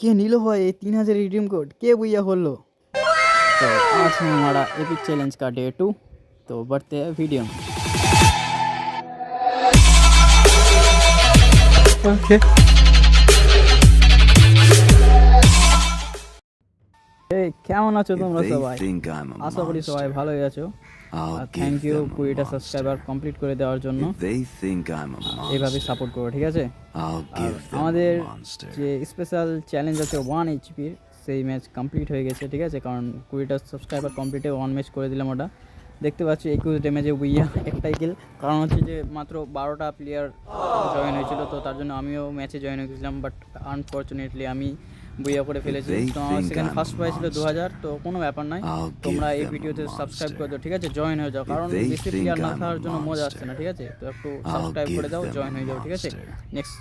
কে নিল ভাই এই 3000 रिडीम कोड के भैया खोलो। तो आज है हमारा एपिक चैलेंज का डे 2। तो बढ़ते हैं वीडियो में। Okay. কেমন আছো তোমরা They সবাই? think I'm a আশা করি সবাই monster. ভালোই আছো। I'll thank give you them a 20টা monster. সাবস্ক্রাইবার কমপ্লিট করে দেওয়ার জন্য। If they think I'm a এইভাবে monster, সাপোর্ট করো, ঠিক আছে? I'll আর give them আমাদের a monster. যে স্পেশাল চ্যালেঞ্জ আছে 1 এইচপির, সেই ম্যাচ কমপ্লিট হয়ে গেছে, ঠিক আছে? কারণ 20টা সাবস্ক্রাইবার কমপ্লিটে 1 ম্যাচ করে দিলাম ওটা। দেখতে পাচ্ছি 21 ড্যামেজে উইয়া একটাই কিল। কারণ হচ্ছে যে মাত্র 12টা প্লেয়ার জয়েন হয়েছিল, তো তার জন্য আমিও ম্যাচে জয়েন হয়ে গেছিলাম। বাট আনফর্চুনেটলি আমি বুইয়া করে ফেলেছি। তো আমার সেখানে ফার্স্ট প্রাইজ ছিল 2000। তো কোনো ব্যাপার নয়, তোমরা এই ভিডিওতে সাবস্ক্রাইব করে দাও, ঠিক আছে? জয়েন হয়ে যাও, কারণ বেশি প্লেয়ার না থাকার জন্য মজা আসছে না, ঠিক আছে? তো একটু সাবস্ক্রাইব করে দাও, জয়েন হয়ে যাও, ঠিক আছে? নেক্সট